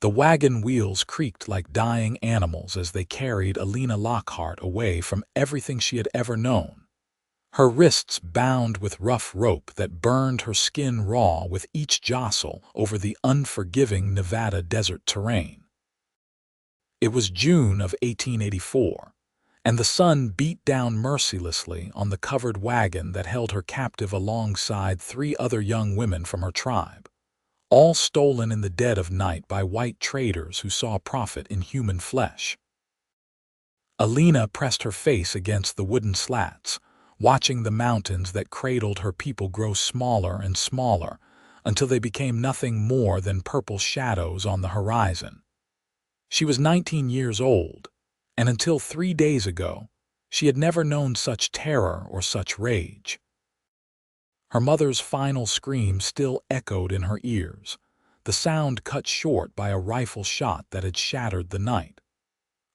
The wagon wheels creaked like dying animals as they carried Alena Lockhart away from everything she had ever known. Her wrists bound with rough rope that burned her skin raw with each jostle over the unforgiving Nevada desert terrain. It was June of 1884, and the sun beat down mercilessly on the covered wagon that held her captive alongside 3 other young women from her tribe, all stolen in the dead of night by white traders who saw profit in human flesh. Alena pressed her face against the wooden slats, watching the mountains that cradled her people grow smaller and smaller until they became nothing more than purple shadows on the horizon. She was 19 years old, and until 3 days ago, she had never known such terror or such rage. Her mother's final scream still echoed in her ears, the sound cut short by a rifle shot that had shattered the night.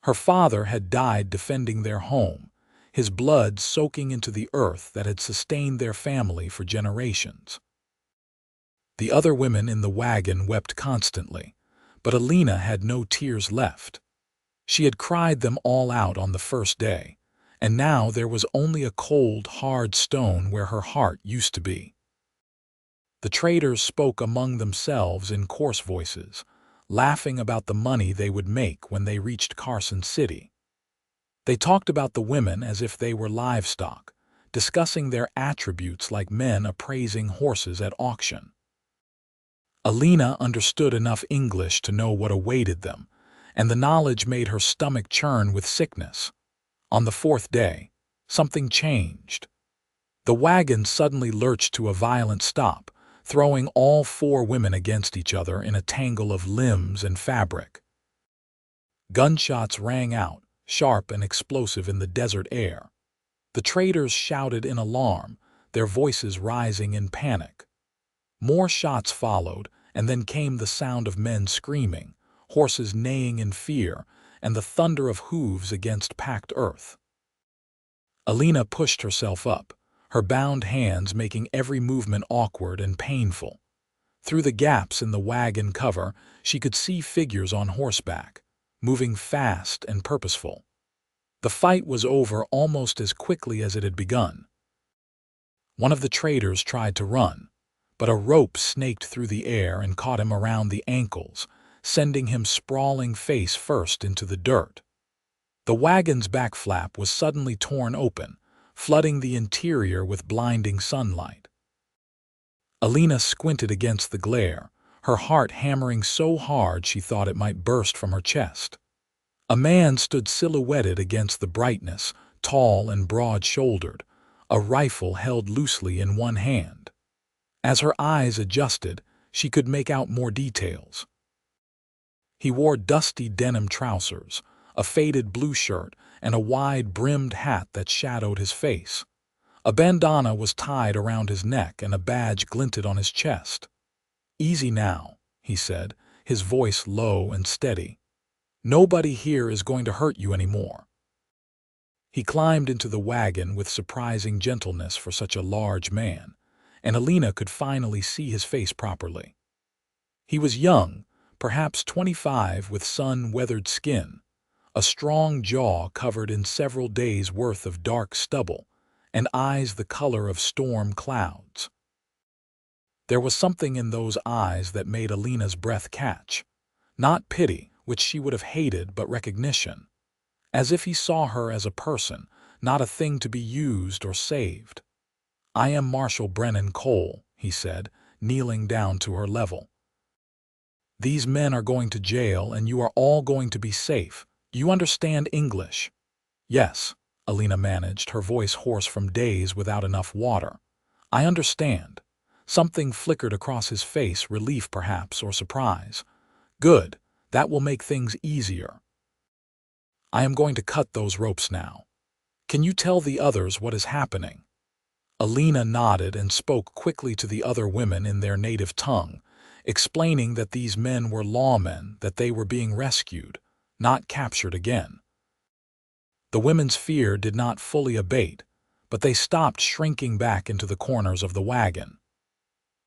Her father had died defending their home, his blood soaking into the earth that had sustained their family for generations. The other women in the wagon wept constantly, but Alena had no tears left. She had cried them all out on the first day, and now there was only a cold, hard stone where her heart used to be. The traders spoke among themselves in coarse voices, laughing about the money they would make when they reached Carson City. They talked about the women as if they were livestock, discussing their attributes like men appraising horses at auction. Alena understood enough English to know what awaited them, and the knowledge made her stomach churn with sickness. On the 4th day, something changed. The wagon suddenly lurched to a violent stop, throwing all 4 women against each other in a tangle of limbs and fabric. Gunshots rang out, sharp and explosive in the desert air. The traders shouted in alarm, their voices rising in panic. More shots followed, and then came the sound of men screaming, horses neighing in fear, and the thunder of hooves against packed earth. Alena pushed herself up, her bound hands making every movement awkward and painful. Through the gaps in the wagon cover, she could see figures on horseback, moving fast and purposeful. The fight was over almost as quickly as it had begun. One of the traders tried to run, but a rope snaked through the air and caught him around the ankles, sending him sprawling face first into the dirt. The wagon's back flap was suddenly torn open, flooding the interior with blinding sunlight. Alena squinted against the glare, her heart hammering so hard she thought it might burst from her chest. A man stood silhouetted against the brightness, tall and broad-shouldered, a rifle held loosely in one hand. As her eyes adjusted, she could make out more details. He wore dusty denim trousers, a faded blue shirt, and a wide-brimmed hat that shadowed his face. A bandana was tied around his neck and a badge glinted on his chest. "Easy now," he said, his voice low and steady. "Nobody here is going to hurt you anymore." He climbed into the wagon with surprising gentleness for such a large man, and Alena could finally see his face properly. He was young, perhaps 25, with sun-weathered skin, a strong jaw covered in several days' worth of dark stubble, and eyes the color of storm clouds. There was something in those eyes that made Alena's breath catch. Not pity, which she would have hated, but recognition, as if he saw her as a person, not a thing to be used or saved. "I am Marshal Brennan Cole," he said, kneeling down to her level. "These men are going to jail, and you are all going to be safe. You understand English?" "Yes," Alena managed, her voice hoarse from days without enough water. "I understand." Something flickered across his face, relief perhaps, or surprise. "Good. That will make things easier. I am going to cut those ropes now. Can you tell the others what is happening?" Alena nodded and spoke quickly to the other women in their native tongue, explaining that these men were lawmen, that they were being rescued, not captured again. The women's fear did not fully abate, but they stopped shrinking back into the corners of the wagon.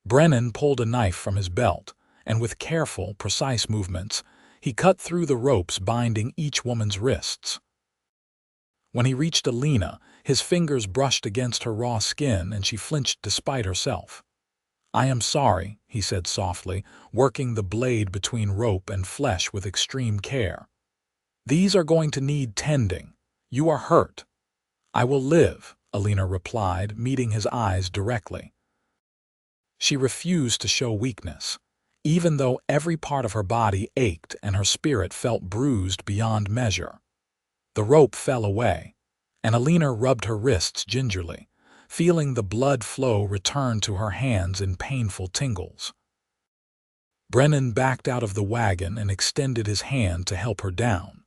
Brennan pulled a knife from his belt, and with careful, precise movements, he cut through the ropes binding each woman's wrists. When he reached Alena, his fingers brushed against her raw skin and she flinched despite herself. "I am sorry," he said softly, working the blade between rope and flesh with extreme care. "These are going to need tending. You are hurt." "I will live," Alena replied, meeting his eyes directly. She refused to show weakness, even though every part of her body ached and her spirit felt bruised beyond measure. The rope fell away, and Alena rubbed her wrists gingerly, feeling the blood flow return to her hands in painful tingles. Brennan backed out of the wagon and extended his hand to help her down.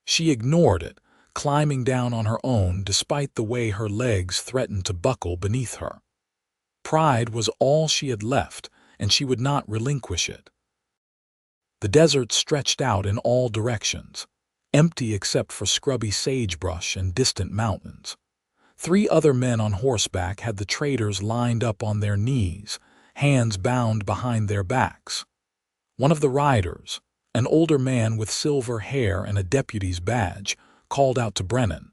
She ignored it, climbing down on her own despite the way her legs threatened to buckle beneath her. Pride was all she had left, and she would not relinquish it. The desert stretched out in all directions, empty except for scrubby sagebrush and distant mountains. 3 other men on horseback had the traders lined up on their knees, hands bound behind their backs. One of the riders, an older man with silver hair and a deputy's badge, called out to Brennan.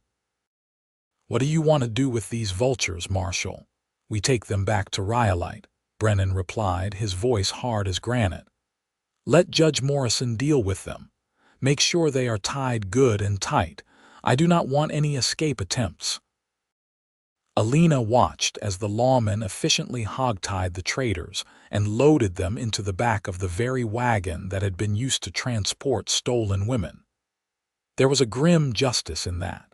"What do you want to do with these vultures, Marshal?" "We take them back to Rhyolite," Brennan replied, his voice hard as granite. "Let Judge Morrison deal with them. Make sure they are tied good and tight. I do not want any escape attempts." Alena watched as the lawmen efficiently hogtied the traders and loaded them into the back of the very wagon that had been used to transport stolen women. There was a grim justice in that.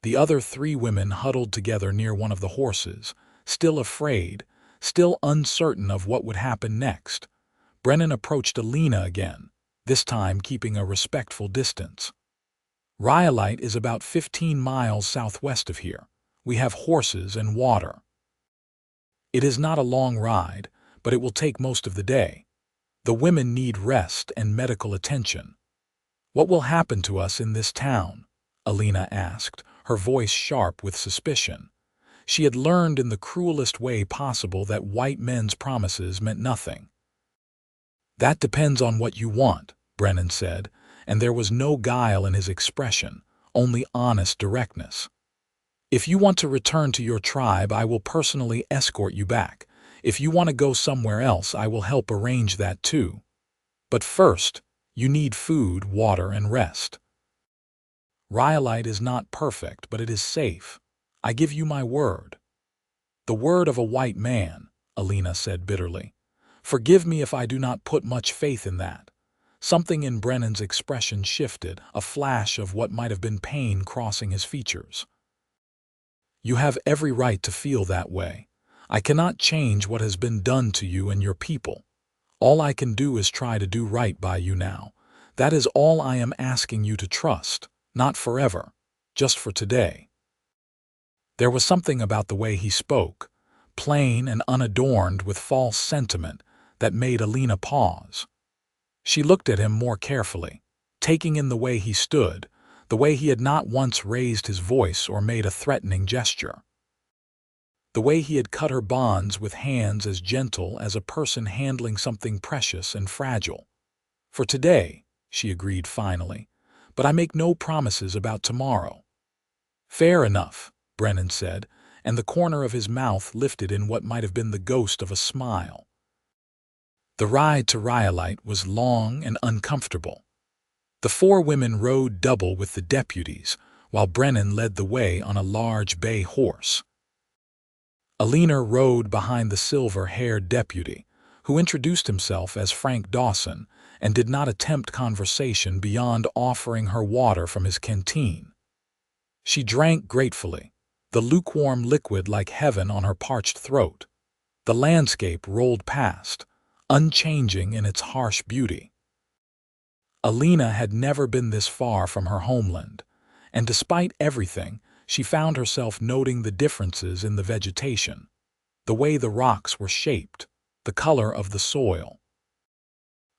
The other 3 women huddled together near one of the horses, still afraid, still uncertain of what would happen next. Brennan approached Alena again, this time keeping a respectful distance. "Rhyolite is about 15 miles southwest of here. We have horses and water. It is not a long ride, but it will take most of the day. The women need rest and medical attention." "What will happen to us in this town?" Alena asked, her voice sharp with suspicion. She had learned in the cruelest way possible that white men's promises meant nothing. "That depends on what you want," Brennan said, and there was no guile in his expression, only honest directness. "If you want to return to your tribe, I will personally escort you back. If you want to go somewhere else, I will help arrange that too. But first, you need food, water, and rest. Rhyolite is not perfect, but it is safe. I give you my word." "The word of a white man," Alena said bitterly. "Forgive me if I do not put much faith in that." Something in Brennan's expression shifted, a flash of what might have been pain crossing his features. "You have every right to feel that way. I cannot change what has been done to you and your people. All I can do is try to do right by you now. That is all I am asking you to trust, not forever, just for today." There was something about the way he spoke, plain and unadorned with false sentiment, that made Alena pause. She looked at him more carefully, taking in the way he stood, the way he had not once raised his voice or made a threatening gesture. The way he had cut her bonds with hands as gentle as a person handling something precious and fragile. "For today," she agreed finally, "but I make no promises about tomorrow." "Fair enough," Brennan said, and the corner of his mouth lifted in what might have been the ghost of a smile. The ride to Rhyolite was long and uncomfortable. The 4 women rode double with the deputies, while Brennan led the way on a large bay horse. Alena rode behind the silver-haired deputy, who introduced himself as Frank Dawson and did not attempt conversation beyond offering her water from his canteen. She drank gratefully, the lukewarm liquid like heaven on her parched throat. The landscape rolled past, unchanging in its harsh beauty. Alena had never been this far from her homeland, and despite everything, she found herself noting the differences in the vegetation, the way the rocks were shaped, the color of the soil.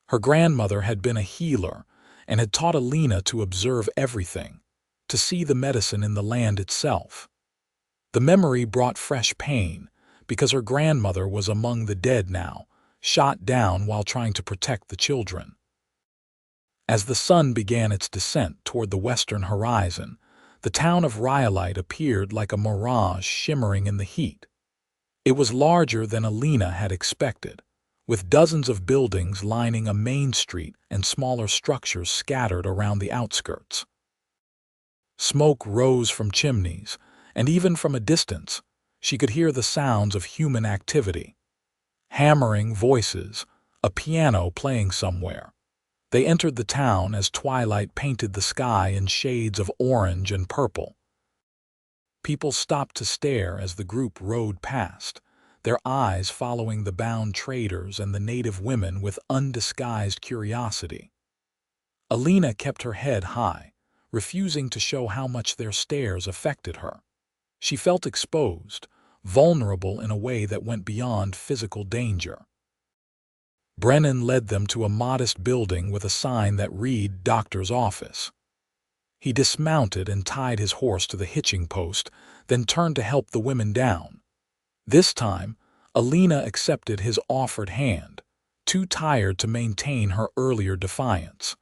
Her grandmother had been a healer and had taught Alena to observe everything, to see the medicine in the land itself. The memory brought fresh pain, because her grandmother was among the dead now, shot down while trying to protect the children. As the sun began its descent toward the western horizon, the town of Rhyolite appeared like a mirage shimmering in the heat. It was larger than Alena had expected, with dozens of buildings lining a main street and smaller structures scattered around the outskirts. Smoke rose from chimneys, and even from a distance, she could hear the sounds of human activity. Hammering voices, a piano playing somewhere. They entered the town as twilight painted the sky in shades of orange and purple. People stopped to stare as the group rode past, their eyes following the bound traders and the native women with undisguised curiosity. Alena kept her head high, refusing to show how much their stares affected her. She felt exposed, vulnerable in a way that went beyond physical danger. Brennan led them to a modest building with a sign that read "Doctor's Office." He dismounted and tied his horse to the hitching post, then turned to help the women down. This time, Alena accepted his offered hand, too tired to maintain her earlier defiance.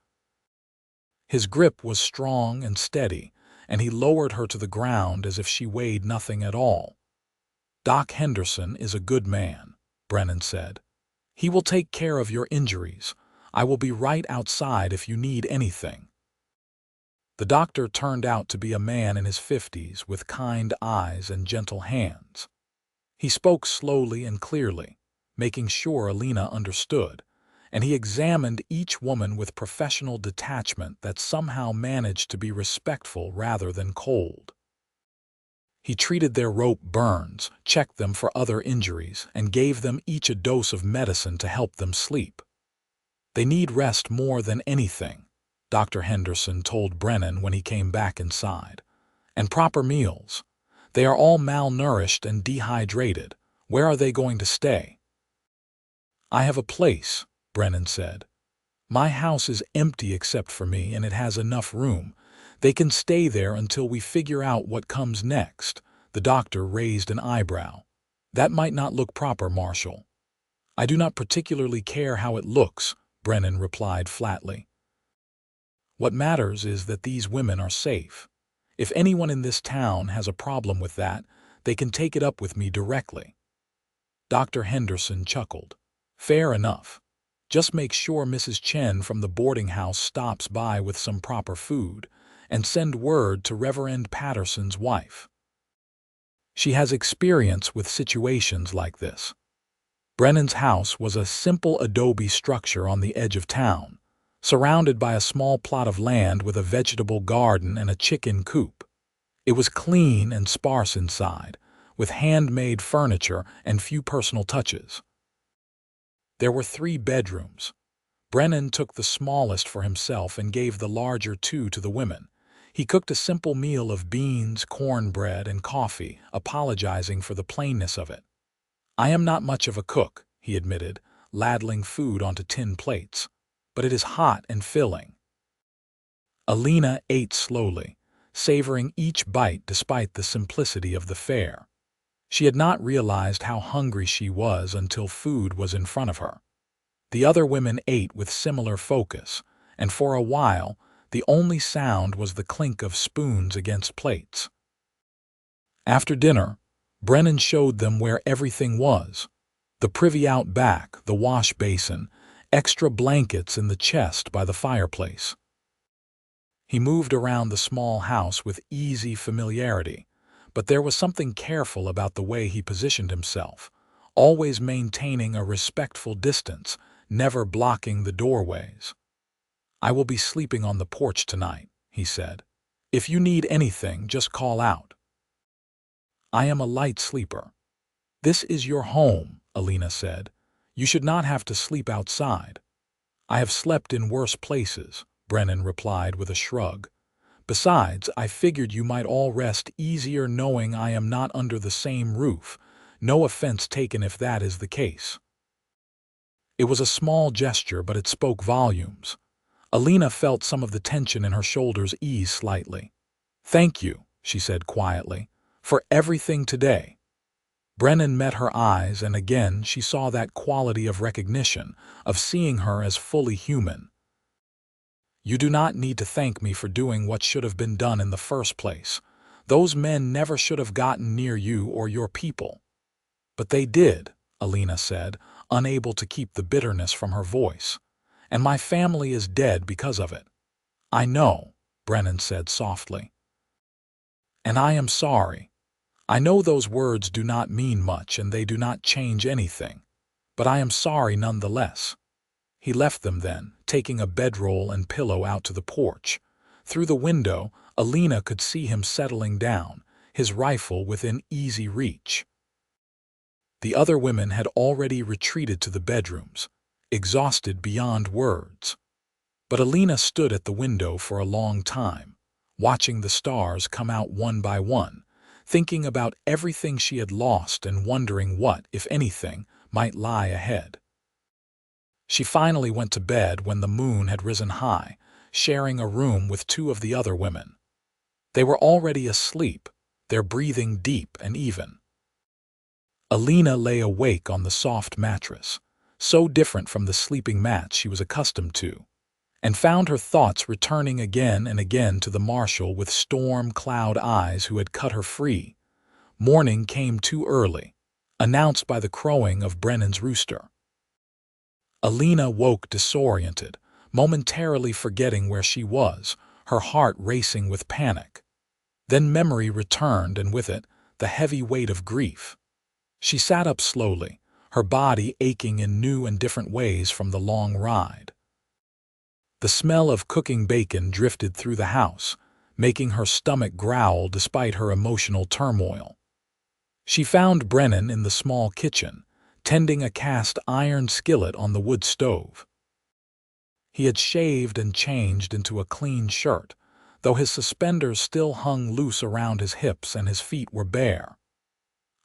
His grip was strong and steady, and he lowered her to the ground as if she weighed nothing at all. "Doc Henderson is a good man," Brennan said. "He will take care of your injuries. I will be right outside if you need anything." The doctor turned out to be a man in his 50s with kind eyes and gentle hands. He spoke slowly and clearly, making sure Alena understood, and he examined each woman with professional detachment that somehow managed to be respectful rather than cold. He treated their rope burns, checked them for other injuries, and gave them each a dose of medicine to help them sleep. "They need rest more than anything," Dr. Henderson told Brennan when he came back inside. "And proper meals. They are all malnourished and dehydrated. Where are they going to stay?" "I have a place," Brennan said. "My house is empty except for me, and it has enough room. They can stay there until we figure out what comes next." The doctor raised an eyebrow. "That might not look proper, Marshal." "I do not particularly care how it looks," Brennan replied flatly. "What matters is that these women are safe. If anyone in this town has a problem with that, they can take it up with me directly." Dr. Henderson chuckled. "Fair enough. Just make sure Mrs. Chen from the boarding house stops by with some proper food, and send word to Reverend Patterson's wife. She has experience with situations like this." Brennan's house was a simple adobe structure on the edge of town, surrounded by a small plot of land with a vegetable garden and a chicken coop. It was clean and sparse inside, with handmade furniture and few personal touches. There were 3 bedrooms. Brennan took the smallest for himself and gave the larger 2 to the women. He cooked a simple meal of beans, cornbread, and coffee, apologizing for the plainness of it. "I am not much of a cook," he admitted, ladling food onto tin plates, "but it is hot and filling." Alena ate slowly, savoring each bite despite the simplicity of the fare. She had not realized how hungry she was until food was in front of her. The other women ate with similar focus, and for a while, the only sound was the clink of spoons against plates. After dinner, Brennan showed them where everything was: the privy out back, the wash basin, extra blankets in the chest by the fireplace. He moved around the small house with easy familiarity, but there was something careful about the way he positioned himself, always maintaining a respectful distance, never blocking the doorways. "I will be sleeping on the porch tonight," he said. "If you need anything, just call out." "I am a light sleeper." "This is your home," Alena said. "You should not have to sleep outside." "I have slept in worse places," Brennan replied with a shrug. "Besides, I figured you might all rest easier knowing I am not under the same roof. No offense taken if that is the case." It was a small gesture, but it spoke volumes. Alena felt some of the tension in her shoulders ease slightly. "Thank you," she said quietly, "for everything today." Brennan met her eyes, and again she saw that quality of recognition, of seeing her as fully human. "You do not need to thank me for doing what should have been done in the first place. Those men never should have gotten near you or your people." "But they did," Alena said, unable to keep the bitterness from her voice. "And my family is dead because of it." "I know," Brennan said softly. "And I am sorry. I know those words do not mean much and they do not change anything, but I am sorry nonetheless." He left them then, taking a bedroll and pillow out to the porch. Through the window, Alena could see him settling down, his rifle within easy reach. The other women had already retreated to the bedrooms, exhausted beyond words. But Alena stood at the window for a long time, watching the stars come out one by one, thinking about everything she had lost and wondering what, if anything, might lie ahead. She finally went to bed when the moon had risen high, sharing a room with two of the other women. They were already asleep, their breathing deep and even. Alena lay awake on the soft mattress, so different from the sleeping mats she was accustomed to, and found her thoughts returning again and again to the marshal with storm-cloud eyes who had cut her free. Morning came too early, announced by the crowing of Brennan's rooster. Alena woke disoriented, momentarily forgetting where she was, her heart racing with panic. Then memory returned, and with it, the heavy weight of grief. She sat up slowly, her body aching in new and different ways from the long ride. The smell of cooking bacon drifted through the house, making her stomach growl despite her emotional turmoil. She found Brennan in the small kitchen, tending a cast iron skillet on the wood stove. He had shaved and changed into a clean shirt, though his suspenders still hung loose around his hips and his feet were bare.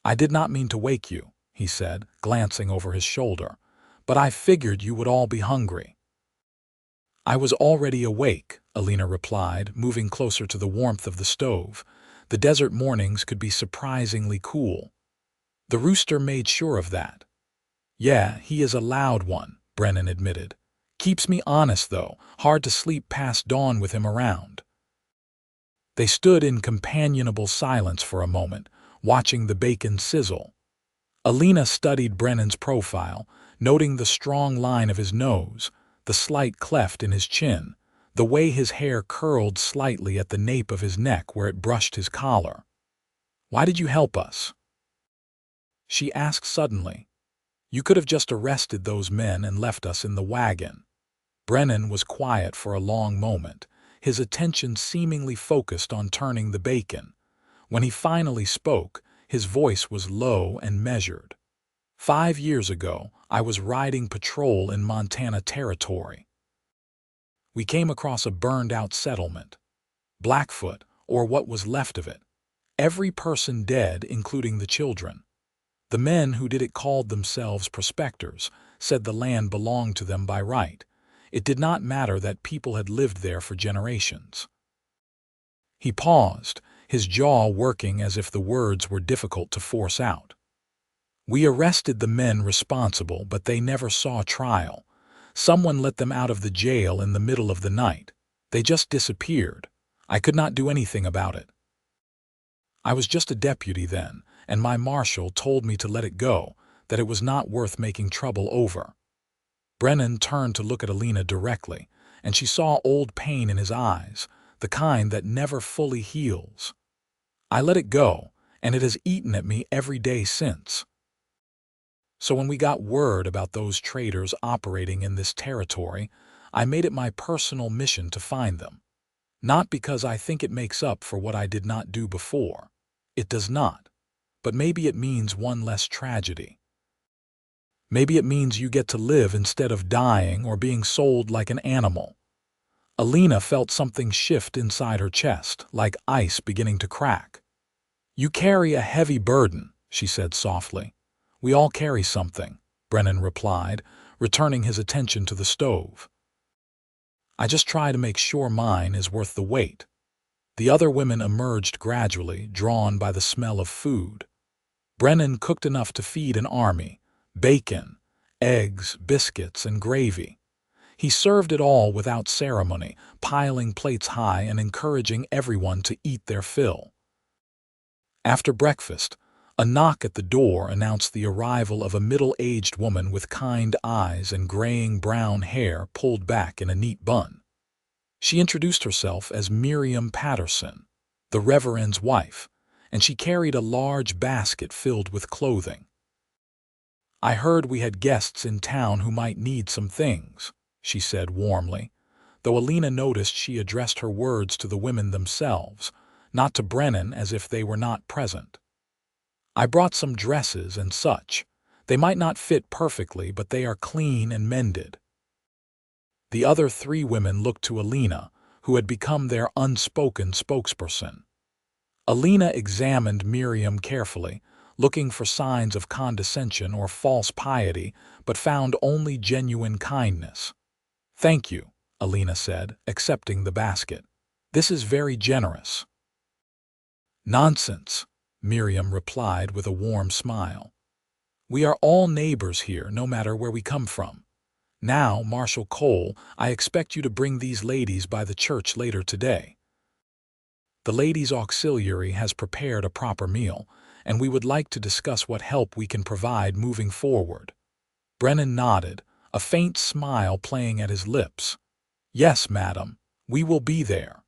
"I did not mean to wake you," he said, glancing over his shoulder, "but I figured you would all be hungry." "I was already awake," Alena replied, moving closer to the warmth of the stove. The desert mornings could be surprisingly cool. The rooster made sure of that. "Yeah, he is a loud one," Brennan admitted. "Keeps me honest, though. Hard to sleep past dawn with him around." They stood in companionable silence for a moment, watching the bacon sizzle. Alena studied Brennan's profile, noting the strong line of his nose, the slight cleft in his chin, the way his hair curled slightly at the nape of his neck where it brushed his collar. "Why did you help us?" she asked suddenly. "You could have just arrested those men and left us in the wagon." Brennan was quiet for a long moment, his attention seemingly focused on turning the bacon. When he finally spoke, his voice was low and measured. 5 years ago, I was riding patrol in Montana Territory. We came across a burned-out settlement. Blackfoot, or what was left of it. Every person dead, including the children. The men who did it called themselves prospectors, said the land belonged to them by right. It did not matter that people had lived there for generations. He paused, his jaw working as if the words were difficult to force out. "We arrested the men responsible, but they never saw trial. Someone let them out of the jail in the middle of the night. They just disappeared. I could not do anything about it. I was just a deputy then, and my marshal told me to let it go, that it was not worth making trouble over." Brennan turned to look at Alena directly, and she saw old pain in his eyes, the kind that never fully heals. "I let it go, and it has eaten at me every day since. So when we got word about those traitors operating in this territory, I made it my personal mission to find them. Not because I think it makes up for what I did not do before. It does not. But maybe it means one less tragedy. Maybe it means you get to live instead of dying or being sold like an animal." Alena felt something shift inside her chest, like ice beginning to crack. "You carry a heavy burden," she said softly. "We all carry something," Brennan replied, returning his attention to the stove. "I just try to make sure mine is worth the weight." The other women emerged gradually, drawn by the smell of food. Brennan cooked enough to feed an army: bacon, eggs, biscuits, and gravy. He served it all without ceremony, piling plates high and encouraging everyone to eat their fill. After breakfast, a knock at the door announced the arrival of a middle-aged woman with kind eyes and graying brown hair pulled back in a neat bun. She introduced herself as Miriam Patterson, the Reverend's wife, and she carried a large basket filled with clothing. "I heard we had guests in town who might need some things," she said warmly, though Alena noticed she addressed her words to the women themselves, not to Brennan as if they were not present. "I brought some dresses and such. They might not fit perfectly, but they are clean and mended." The other three women looked to Alena, who had become their unspoken spokesperson. Alena examined Miriam carefully, looking for signs of condescension or false piety, but found only genuine kindness. "Thank you," Alena said, accepting the basket. "This is very generous." "Nonsense," Miriam replied with a warm smile. "We are all neighbors here, no matter where we come from. Now, Marshal Cole, I expect you to bring these ladies by the church later today. The ladies' auxiliary has prepared a proper meal, and we would like to discuss what help we can provide moving forward." Brennan nodded, a faint smile playing at his lips. "Yes, madam, we will be there."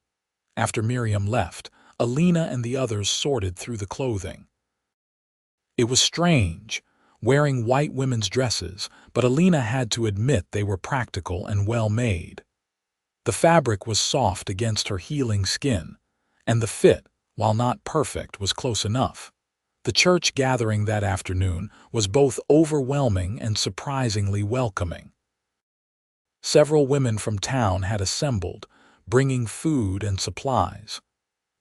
After Miriam left, Alena and the others sorted through the clothing. It was strange, wearing white women's dresses, but Alena had to admit they were practical and well-made. The fabric was soft against her healing skin, and the fit, while not perfect, was close enough. The church gathering that afternoon was both overwhelming and surprisingly welcoming. Several women from town had assembled, bringing food and supplies.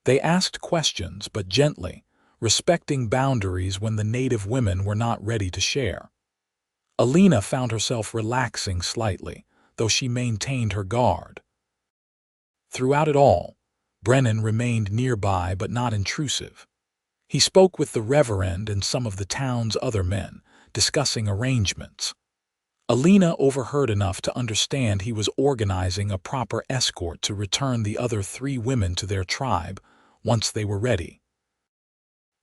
They asked questions, but gently, respecting boundaries when the native women were not ready to share. Alena found herself relaxing slightly, though she maintained her guard. Throughout it all, Brennan remained nearby but not intrusive. He spoke with the Reverend and some of the town's other men, discussing arrangements. Alena overheard enough to understand he was organizing a proper escort to return the other three women to their tribe once they were ready.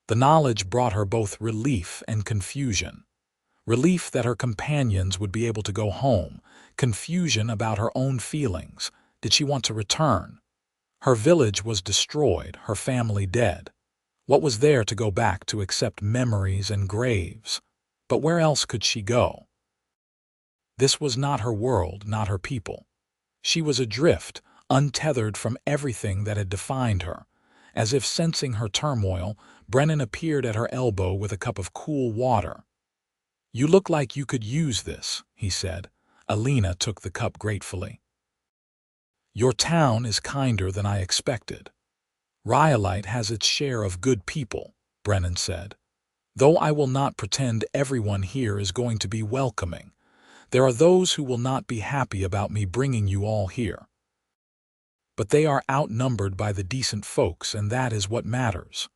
The knowledge brought her both relief and confusion. Relief that her companions would be able to go home, confusion about her own feelings. Did she want to return? Her village was destroyed, her family dead. What was there to go back to except memories and graves? But where else could she go? This was not her world, not her people. She was adrift, untethered from everything that had defined her. As if sensing her turmoil, Brennan appeared at her elbow with a cup of cool water. "You look like you could use this," he said. Alena took the cup gratefully. "Your town is kinder than I expected. Rhyolite has its share of good people," Brennan said. "Though I will not pretend everyone here is going to be welcoming. There are those who will not be happy about me bringing you all here. But they are outnumbered by the decent folks, and that is what matters."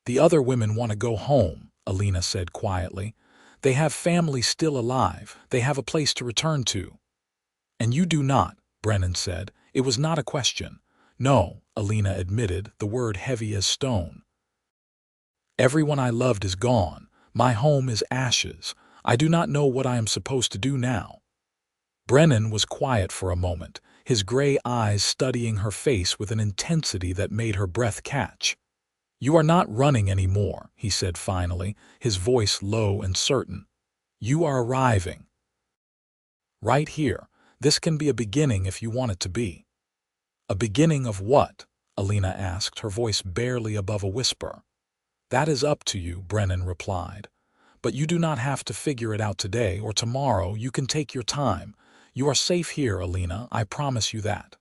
"The other women want to go home," Alena said quietly. "They have families still alive. They have a place to return to." "And you do not," Brennan said. "It was not a question." "No," Alena admitted, the word heavy as stone. "Everyone I loved is gone. My home is ashes. I do not know what I am supposed to do now." Brennan was quiet for a moment, his gray eyes studying her face with an intensity that made her breath catch. "You are not running anymore," he said finally, his voice low and certain. "You are arriving. Right here. This can be a beginning if you want it to be." "A beginning of what?" Alena asked, her voice barely above a whisper. "That is up to you," Brennan replied. "But you do not have to figure it out today or tomorrow. You can take your time. You are safe here, Alena, I promise you that."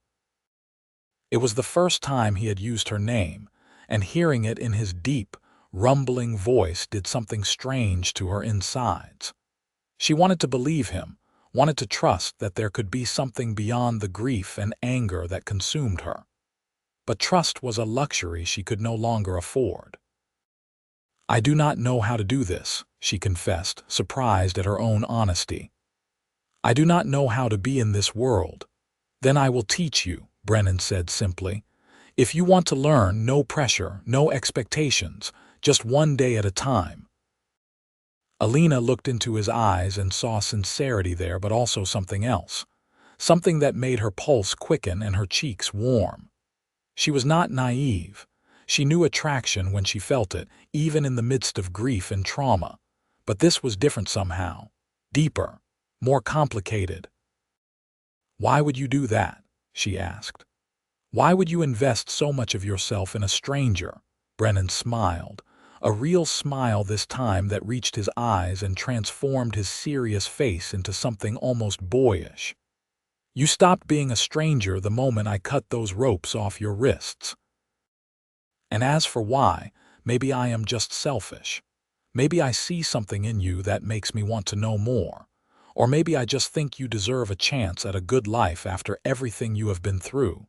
It was the first time he had used her name, and hearing it in his deep, rumbling voice did something strange to her insides. She wanted to believe him, wanted to trust that there could be something beyond the grief and anger that consumed her. But trust was a luxury she could no longer afford. I do not know how to do this, she confessed, surprised at her own honesty. I do not know how to be in this world. Then I will teach you, Brennan said simply. If you want to learn, no pressure, no expectations, just one day at a time. Alena looked into his eyes and saw sincerity there, but also something else. Something that made her pulse quicken and her cheeks warm. She was not naive. She knew attraction when she felt it, even in the midst of grief and trauma. But this was different somehow. Deeper. More complicated. Why would you do that? She asked. Why would you invest so much of yourself in a stranger? Brennan smiled. A real smile this time that reached his eyes and transformed his serious face into something almost boyish. You stopped being a stranger the moment I cut those ropes off your wrists. And as for why, maybe I am just selfish. Maybe I see something in you that makes me want to know more. Or maybe I just think you deserve a chance at a good life after everything you have been through.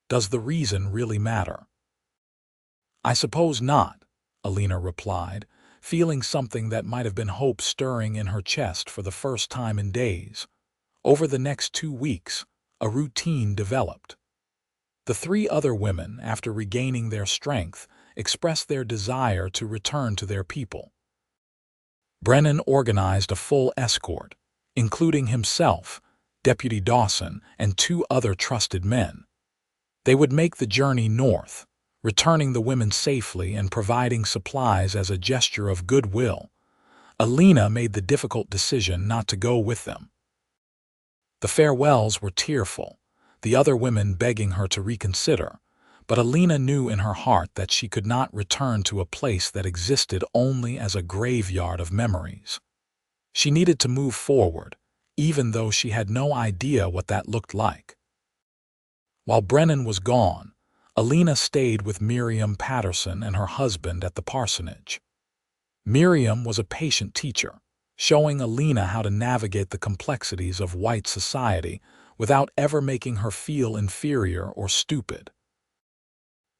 Does the reason really matter? I suppose not, Alena replied, feeling something that might have been hope stirring in her chest for the first time in days. Over the next 2 weeks, a routine developed. The 3 other women, after regaining their strength, expressed their desire to return to their people. Brennan organized a full escort, including himself, Deputy Dawson, and 2 other trusted men. They would make the journey north, returning the women safely and providing supplies as a gesture of goodwill. Alena made the difficult decision not to go with them. The farewells were tearful, the other women begging her to reconsider, but Alena knew in her heart that she could not return to a place that existed only as a graveyard of memories. She needed to move forward, even though she had no idea what that looked like. While Brennan was gone, Alena stayed with Miriam Patterson and her husband at the parsonage. Miriam was a patient teacher, showing Alena how to navigate the complexities of white society without ever making her feel inferior or stupid.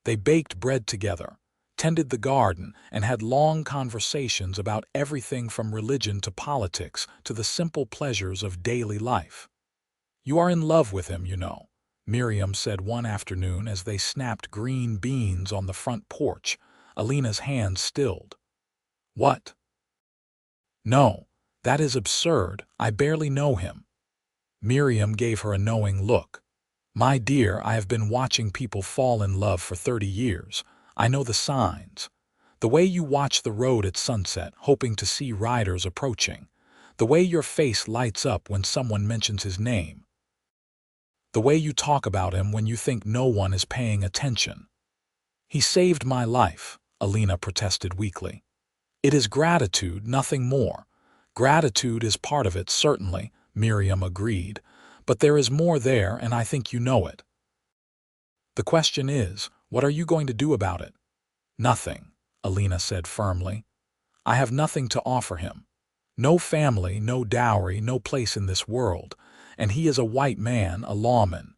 They baked bread together, tended the garden, and had long conversations about everything from religion to politics to the simple pleasures of daily life. You are in love with him, you know, Miriam said one afternoon as they snapped green beans on the front porch. Alena's hands stilled. What? No, that is absurd. I barely know him. Miriam gave her a knowing look. My dear, I have been watching people fall in love for 30 years. I know the signs. The way you watch the road at sunset, hoping to see riders approaching. The way your face lights up when someone mentions his name. The way you talk about him when you think no one is paying attention. He saved my life, Alena protested weakly. It is gratitude, nothing more. Gratitude is part of it, certainly, Miriam agreed, but there is more there, and I think you know it. The question is, what are you going to do about it? Nothing, Alena said firmly. I have nothing to offer him. No family, no dowry, no place in this world, and he is a white man, a lawman.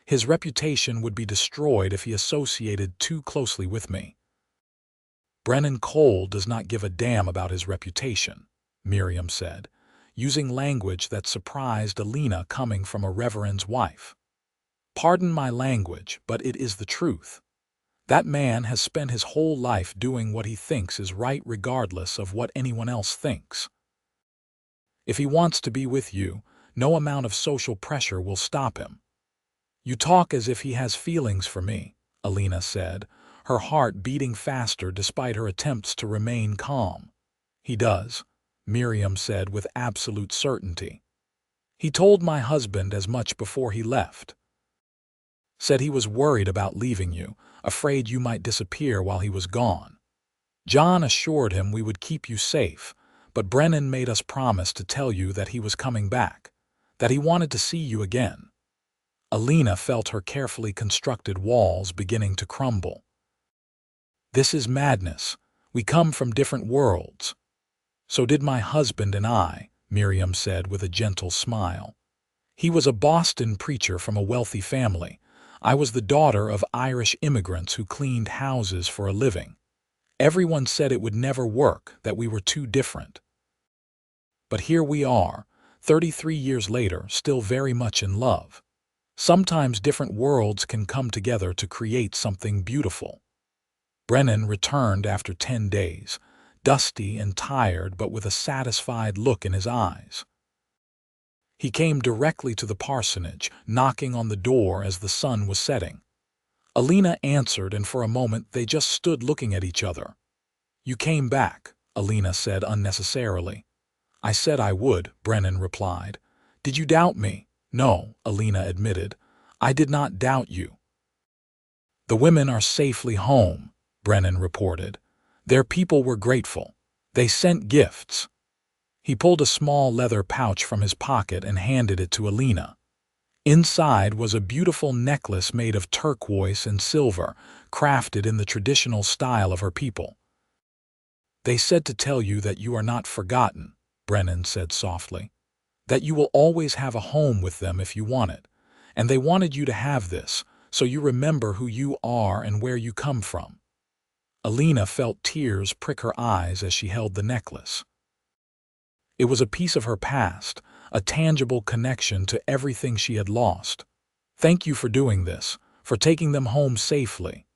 His reputation would be destroyed if he associated too closely with me. Brennan Cole does not give a damn about his reputation, Miriam said, using language that surprised Alena coming from a reverend's wife. Pardon my language, but it is the truth. That man has spent his whole life doing what he thinks is right regardless of what anyone else thinks. If he wants to be with you, no amount of social pressure will stop him. You talk as if he has feelings for me, Alena said, her heart beating faster despite her attempts to remain calm. He does, Miriam said with absolute certainty. He told my husband as much before he left. Said he was worried about leaving you, afraid you might disappear while he was gone. John assured him we would keep you safe, but Brennan made us promise to tell you that he was coming back, that he wanted to see you again. Alena felt her carefully constructed walls beginning to crumble. This is madness. We come from different worlds. So did my husband and I, Miriam said with a gentle smile. He was a Boston preacher from a wealthy family. I was the daughter of Irish immigrants who cleaned houses for a living. Everyone said it would never work, that we were too different. But here we are, 33 years later, still very much in love. Sometimes different worlds can come together to create something beautiful. Brennan returned after 10 days, dusty and tired but with a satisfied look in his eyes. He came directly to the parsonage, knocking on the door as the sun was setting. Alena answered, and for a moment they just stood looking at each other. "You came back," Alena said unnecessarily. "I said I would," Brennan replied. "Did you doubt me?" "No," Alena admitted. "I did not doubt you." "The women are safely home," Brennan reported. "Their people were grateful. They sent gifts." He pulled a small leather pouch from his pocket and handed it to Alena. Inside was a beautiful necklace made of turquoise and silver, crafted in the traditional style of her people. "They said to tell you that you are not forgotten," Brennan said softly. "That you will always have a home with them if you want it. And they wanted you to have this, so you remember who you are and where you come from." Alena felt tears prick her eyes as she held the necklace. It was a piece of her past, a tangible connection to everything she had lost. "Thank you for doing this, for taking them home safely."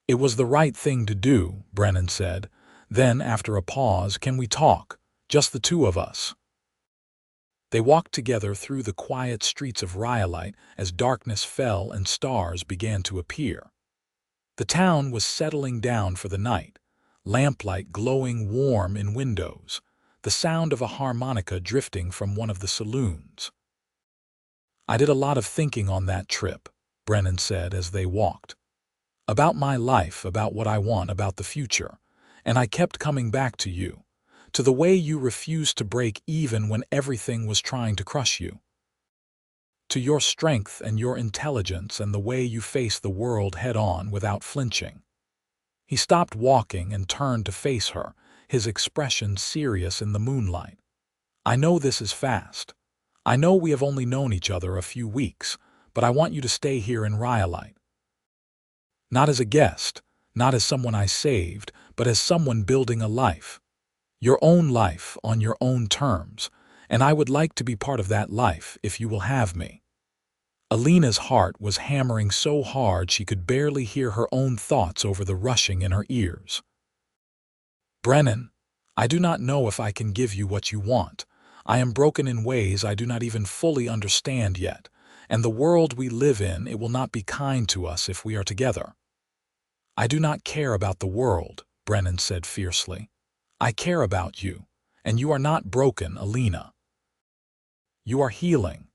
"It was the right thing to do," Brennan said. Then, after a pause, "Can we talk? Just the two of us?" They walked together through the quiet streets of Rhyolite as darkness fell and stars began to appear. The town was settling down for the night, lamplight glowing warm in windows, the sound of a harmonica drifting from one of the saloons. "I did a lot of thinking on that trip," Brennan said as they walked. "About my life, about what I want, about the future. And I kept coming back to you, to the way you refused to break even when everything was trying to crush you. To your strength and your intelligence and the way you face the world head-on without flinching." He stopped walking and turned to face her, his expression serious in the moonlight. "I know this is fast. I know we have only known each other a few weeks, but I want you to stay here in Rhyolite. Not as a guest, not as someone I saved, but as someone building a life. Your own life, on your own terms, and I would like to be part of that life if you will have me." Alena's heart was hammering so hard she could barely hear her own thoughts over the rushing in her ears. "Brennan, I do not know if I can give you what you want. I am broken in ways I do not even fully understand yet, and the world we live in, it will not be kind to us if we are together." "I do not care about the world," Brennan said fiercely. "I care about you, and you are not broken, Alena. You are healing.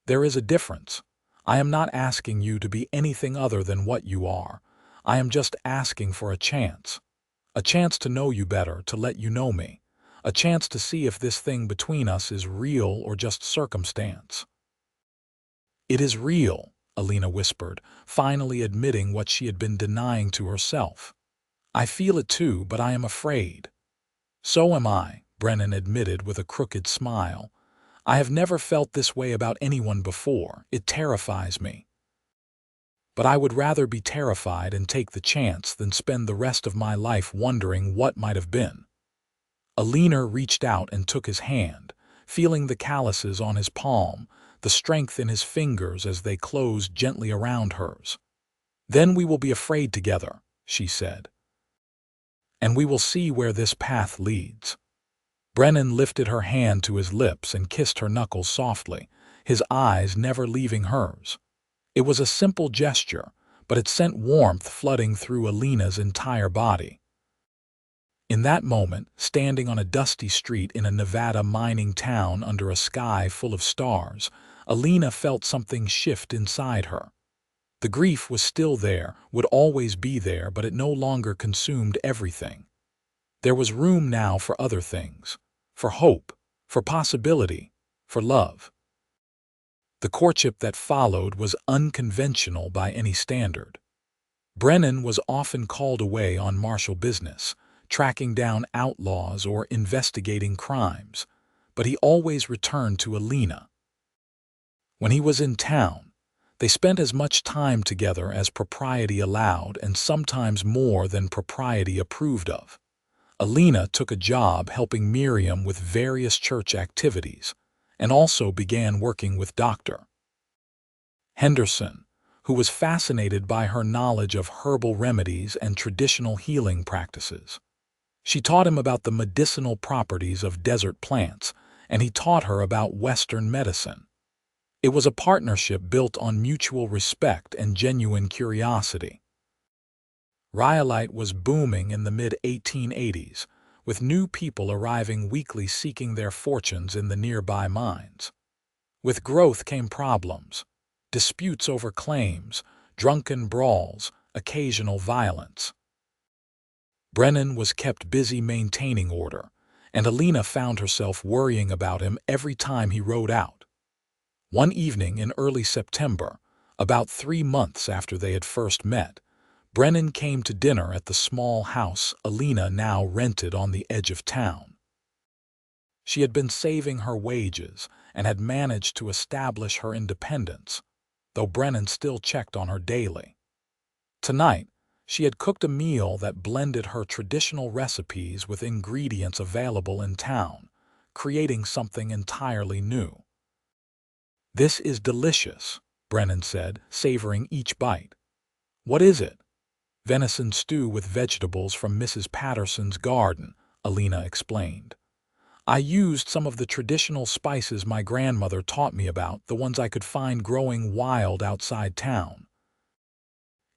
There is a difference. I am not asking you to be anything other than what you are. I am just asking for a chance to know you better, to let you know me, a chance to see if this thing between us is real or just circumstance." "It is real," Alena whispered, finally admitting what she had been denying to herself. "I feel it too, but I am afraid." "So am I," Brennan admitted with a crooked smile. "I have never felt this way about anyone before. It terrifies me. But I would rather be terrified and take the chance than spend the rest of my life wondering what might have been." Alena reached out and took his hand, feeling the calluses on his palm, the strength in his fingers as they closed gently around hers. "Then we will be afraid together," she said. "And we will see where this path leads." Brennan lifted her hand to his lips and kissed her knuckles softly, his eyes never leaving hers. It was a simple gesture, but it sent warmth flooding through Alena's entire body. In that moment, standing on a dusty street in a Nevada mining town under a sky full of stars, Alena felt something shift inside her. The grief was still there, would always be there, but it no longer consumed everything. There was room now for other things, for hope, for possibility, for love. The courtship that followed was unconventional by any standard. Brennan was often called away on martial business, tracking down outlaws or investigating crimes, but he always returned to Alena. When he was in town, They spent as much time together as propriety allowed and sometimes more than propriety approved of. Alena took a job helping Miriam with various church activities and also began working with Dr. Henderson, who was fascinated by her knowledge of herbal remedies and traditional healing practices. She taught him about the medicinal properties of desert plants, and he taught her about Western medicine. It was a partnership built on mutual respect and genuine curiosity. Rhyolite was booming in the mid-1880s, with new people arriving weekly seeking their fortunes in the nearby mines. With growth came problems, disputes over claims, drunken brawls, occasional violence. Brennan was kept busy maintaining order, and Alena found herself worrying about him every time he rode out. One evening in early September, about 3 months after they had first met, Brennan came to dinner at the small house Alena now rented on the edge of town. She had been saving her wages and had managed to establish her independence, though Brennan still checked on her daily. Tonight, she had cooked a meal that blended her traditional recipes with ingredients available in town, creating something entirely new. "This is delicious," Brennan said, savoring each bite. "What is it?" "Venison stew with vegetables from Mrs. Patterson's garden," Alena explained. "I used some of the traditional spices my grandmother taught me about, the ones I could find growing wild outside town."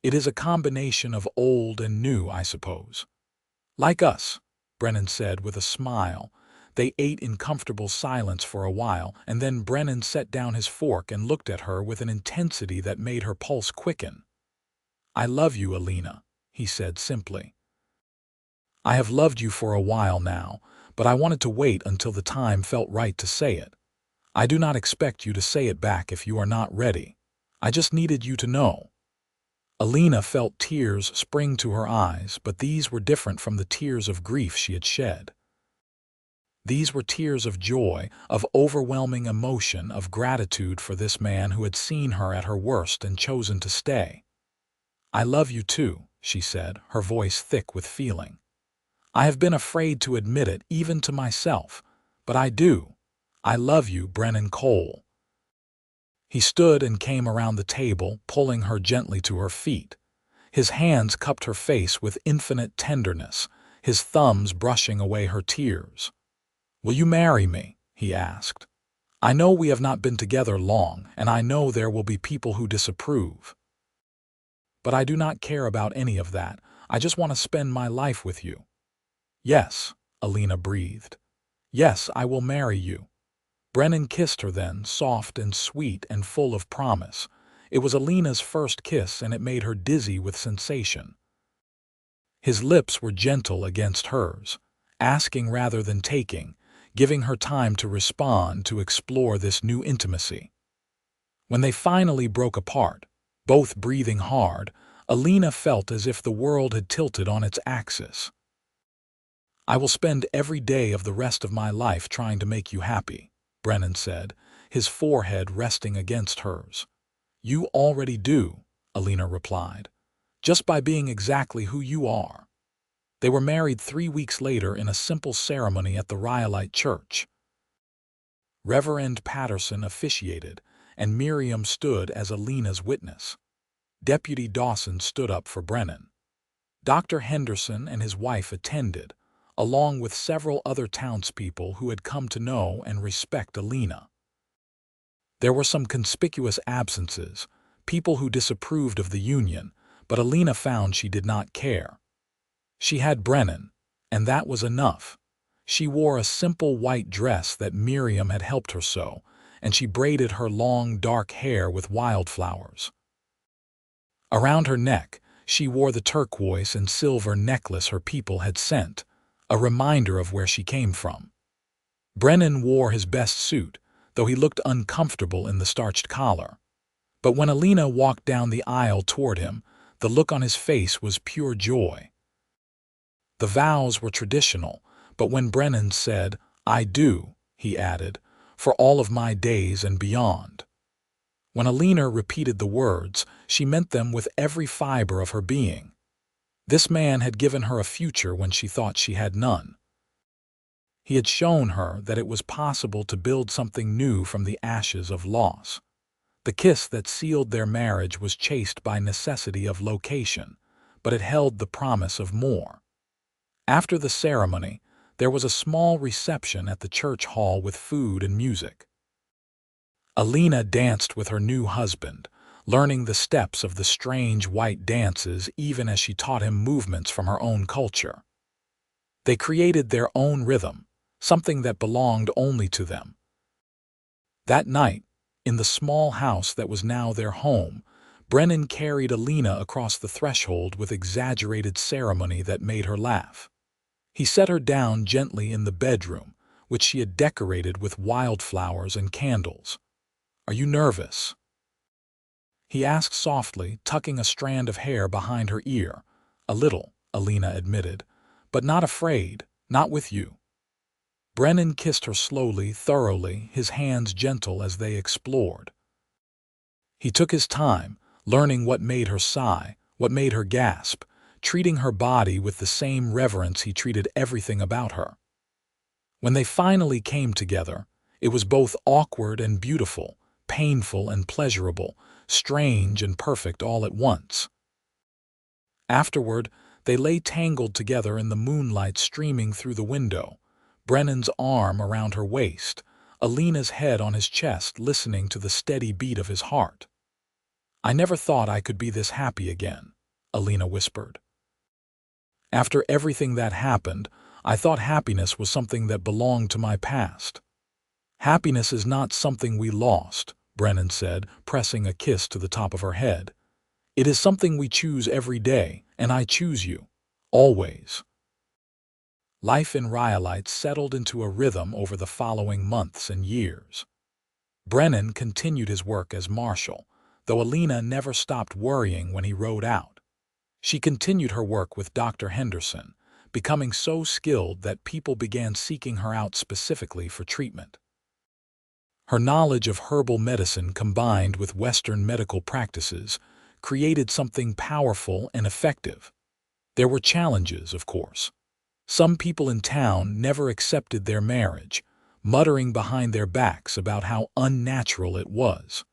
"It is a combination of old and new, I suppose." "Like us," Brennan said with a smile. They ate in comfortable silence for a while, and then Brennan set down his fork and looked at her with an intensity that made her pulse quicken. "I love you, Alena," he said simply. "I have loved you for a while now, but I wanted to wait until the time felt right to say it. I do not expect you to say it back if you are not ready. I just needed you to know." Alena felt tears spring to her eyes, but these were different from the tears of grief she had shed. These were tears of joy, of overwhelming emotion, of gratitude for this man who had seen her at her worst and chosen to stay. "I love you too," she said, her voice thick with feeling. "I have been afraid to admit it, even to myself, but I do. I love you, Brennan Cole." He stood and came around the table, pulling her gently to her feet. His hands cupped her face with infinite tenderness, his thumbs brushing away her tears. "Will you marry me?" he asked. "I know we have not been together long, and I know there will be people who disapprove. But I do not care about any of that. I just want to spend my life with you." "Yes," Alena breathed. "Yes, I will marry you." Brennan kissed her then, soft and sweet and full of promise. It was Alena's first kiss, and it made her dizzy with sensation. His lips were gentle against hers, asking rather than taking, giving her time to respond, to explore this new intimacy. When they finally broke apart, both breathing hard, Alena felt as if the world had tilted on its axis. "I will spend every day of the rest of my life trying to make you happy," Brennan said, his forehead resting against hers. "You already do," Alena replied, "just by being exactly who you are." They were married 3 weeks later in a simple ceremony at the Rhyolite Church. Reverend Patterson officiated, and Miriam stood as Alena's witness. Deputy Dawson stood up for Brennan. Dr. Henderson and his wife attended, along with several other townspeople who had come to know and respect Alena. There were some conspicuous absences, people who disapproved of the union, but Alena found she did not care. She had Brennan, and that was enough. She wore a simple white dress that Miriam had helped her sew, and she braided her long, dark hair with wildflowers. Around her neck, she wore the turquoise and silver necklace her people had sent, a reminder of where she came from. Brennan wore his best suit, though he looked uncomfortable in the starched collar. But when Alena walked down the aisle toward him, the look on his face was pure joy. The vows were traditional, but when Brennan said, "I do," he added, "for all of my days and beyond." When Alena repeated the words, she meant them with every fiber of her being. This man had given her a future when she thought she had none. He had shown her that it was possible to build something new from the ashes of loss. The kiss that sealed their marriage was chased by necessity of location, but it held the promise of more. After the ceremony, there was a small reception at the church hall with food and music. Alena danced with her new husband, learning the steps of the strange white dances even as she taught him movements from her own culture. They created their own rhythm, something that belonged only to them. That night, in the small house that was now their home, Brennan carried Alena across the threshold with exaggerated ceremony that made her laugh. He set her down gently in the bedroom, which she had decorated with wildflowers and candles. "Are you nervous?" he asked softly, tucking a strand of hair behind her ear. "A little," Alena admitted, "but not afraid, not with you." Brennan kissed her slowly, thoroughly, his hands gentle as they explored. He took his time, learning what made her sigh, what made her gasp, treating her body with the same reverence he treated everything about her. When they finally came together, it was both awkward and beautiful, painful and pleasurable, strange and perfect all at once. Afterward, they lay tangled together in the moonlight streaming through the window, Brennan's arm around her waist, Alena's head on his chest, listening to the steady beat of his heart. "I never thought I could be this happy again," Alena whispered. "After everything that happened, I thought happiness was something that belonged to my past." "Happiness is not something we lost," Brennan said, pressing a kiss to the top of her head. "It is something we choose every day, and I choose you. Always." Life in Rhyolite settled into a rhythm over the following months and years. Brennan continued his work as marshal, though Alena never stopped worrying when he rode out. She continued her work with Dr. Henderson, becoming so skilled that people began seeking her out specifically for treatment. Her knowledge of herbal medicine combined with Western medical practices created something powerful and effective. There were challenges, of course. Some people in town never accepted their marriage, muttering behind their backs about how unnatural it was.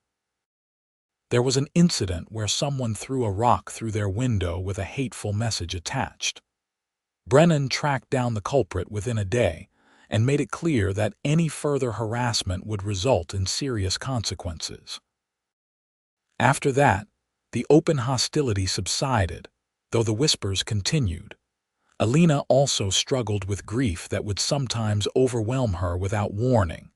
There was an incident where someone threw a rock through their window with a hateful message attached. Brennan tracked down the culprit within a day and made it clear that any further harassment would result in serious consequences. After that, the open hostility subsided, though the whispers continued. Alena also struggled with grief that would sometimes overwhelm her without warning.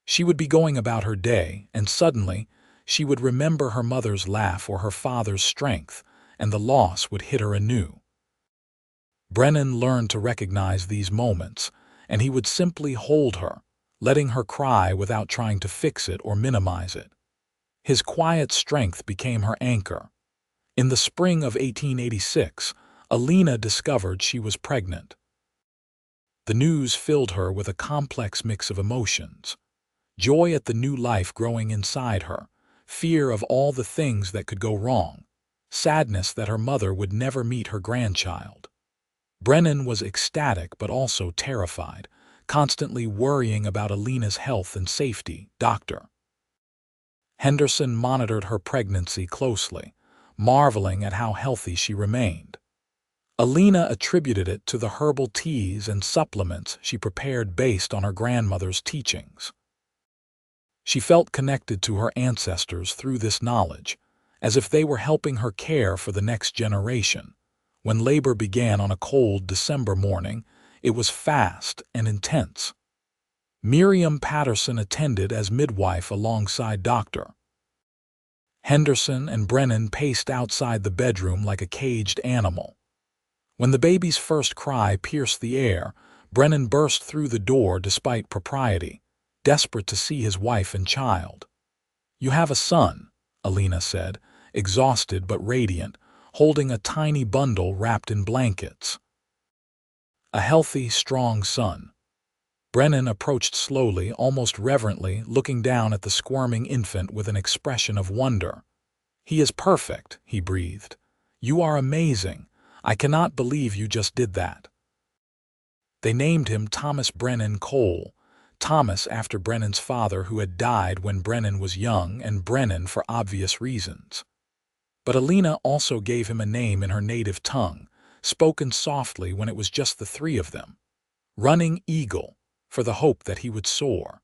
She would be going about her day, and suddenly, she would remember her mother's laugh or her father's strength, and the loss would hit her anew. Brennan learned to recognize these moments, and he would simply hold her, letting her cry without trying to fix it or minimize it. His quiet strength became her anchor. In the spring of 1886, Alena discovered she was pregnant. The news filled her with a complex mix of emotions: joy at the new life growing inside her, fear of all the things that could go wrong, sadness that her mother would never meet her grandchild. Brennan was ecstatic but also terrified, constantly worrying about Alena's health and safety. Dr. Henderson monitored her pregnancy closely, marveling at how healthy she remained. Alena attributed it to the herbal teas and supplements she prepared based on her grandmother's teachings. She felt connected to her ancestors through this knowledge, as if they were helping her care for the next generation. When labor began on a cold December morning, it was fast and intense. Miriam Patterson attended as midwife alongside Dr. Henderson, and Brennan paced outside the bedroom like a caged animal. When the baby's first cry pierced the air, Brennan burst through the door despite propriety, desperate to see his wife and child. "You have a son," Alena said, exhausted but radiant, holding a tiny bundle wrapped in blankets. "A healthy, strong son." Brennan approached slowly, almost reverently, looking down at the squirming infant with an expression of wonder. "He is perfect," he breathed. "You are amazing. I cannot believe you just did that." They named him Thomas Brennan Cole, Thomas after Brennan's father who had died when Brennan was young, and Brennan for obvious reasons. But Alena also gave him a name in her native tongue, spoken softly when it was just the three of them. Running Eagle, for the hope that he would soar.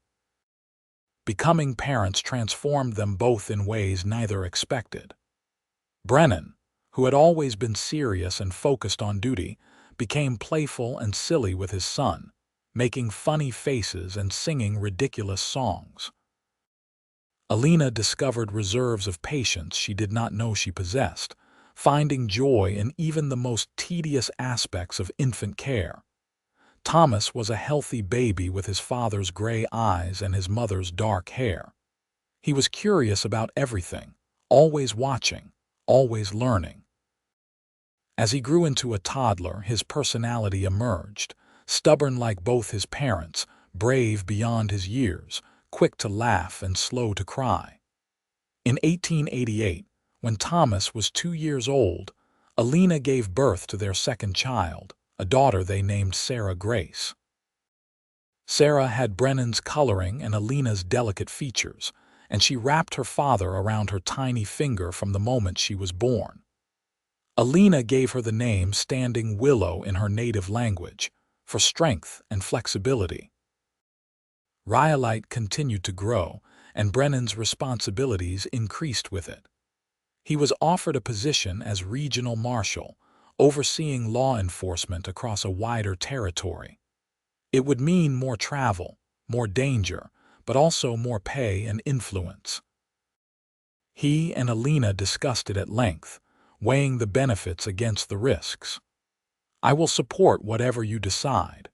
Becoming parents transformed them both in ways neither expected. Brennan, who had always been serious and focused on duty, became playful and silly with his son, making funny faces and singing ridiculous songs. Alena discovered reserves of patience she did not know she possessed, finding joy in even the most tedious aspects of infant care. Thomas was a healthy baby with his father's gray eyes and his mother's dark hair. He was curious about everything, always watching, always learning. As he grew into a toddler, his personality emerged, stubborn like both his parents, brave beyond his years, quick to laugh and slow to cry. In 1888, when Thomas was 2 years old, Alena gave birth to their second child, a daughter they named Sarah Grace. Sarah had Brennan's coloring and Alena's delicate features, and she wrapped her father around her tiny finger from the moment she was born. Alena gave her the name Standing Willow in her native language, for strength and flexibility. Rhyolite continued to grow, and Brennan's responsibilities increased with it. He was offered a position as regional marshal, overseeing law enforcement across a wider territory. It would mean more travel, more danger, but also more pay and influence. He and Alena discussed it at length, weighing the benefits against the risks. "I will support whatever you decide,"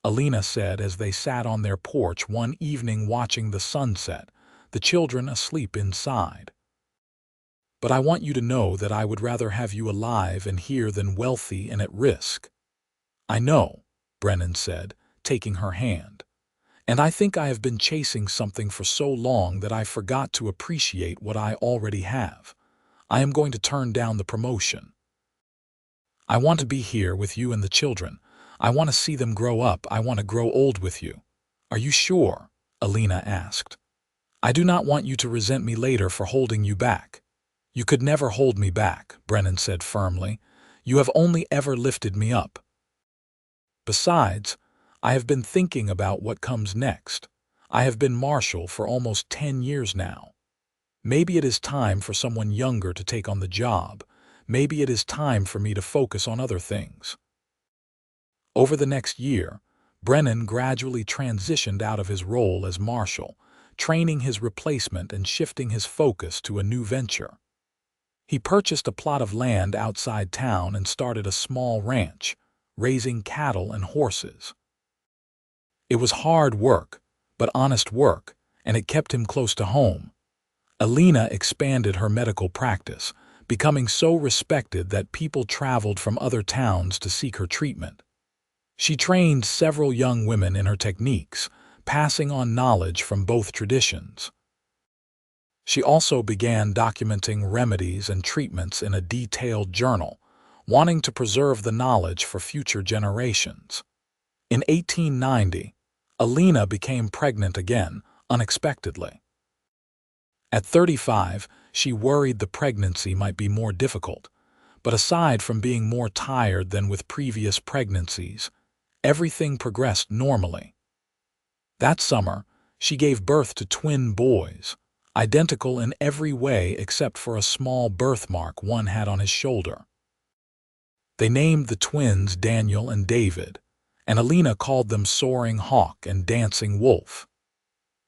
Alena said as they sat on their porch one evening watching the sunset, the children asleep inside. "But I want you to know that I would rather have you alive and here than wealthy and at risk." "I know," Brennan said, taking her hand. "And I think I have been chasing something for so long that I forgot to appreciate what I already have. I am going to turn down the promotion. I want to be here with you and the children. I want to see them grow up. I want to grow old with you." "Are you sure?" Alena asked. "I do not want you to resent me later for holding you back." "You could never hold me back," Brennan said firmly. "You have only ever lifted me up. Besides, I have been thinking about what comes next. I have been marshal for almost 10 years now. Maybe it is time for someone younger to take on the job. Maybe it is time for me to focus on other things." Over the next year, Brennan gradually transitioned out of his role as marshal, training his replacement and shifting his focus to a new venture. He purchased a plot of land outside town and started a small ranch, raising cattle and horses. It was hard work, but honest work, and it kept him close to home. Alena expanded her medical practice, becoming so respected that people traveled from other towns to seek her treatment. She trained several young women in her techniques, passing on knowledge from both traditions. She also began documenting remedies and treatments in a detailed journal, wanting to preserve the knowledge for future generations. In 1890, Alena became pregnant again, unexpectedly. At 35, she worried the pregnancy might be more difficult, but aside from being more tired than with previous pregnancies, everything progressed normally. That summer, she gave birth to twin boys, identical in every way except for a small birthmark one had on his shoulder. They named the twins Daniel and David, and Alena called them Soaring Hawk and Dancing Wolf.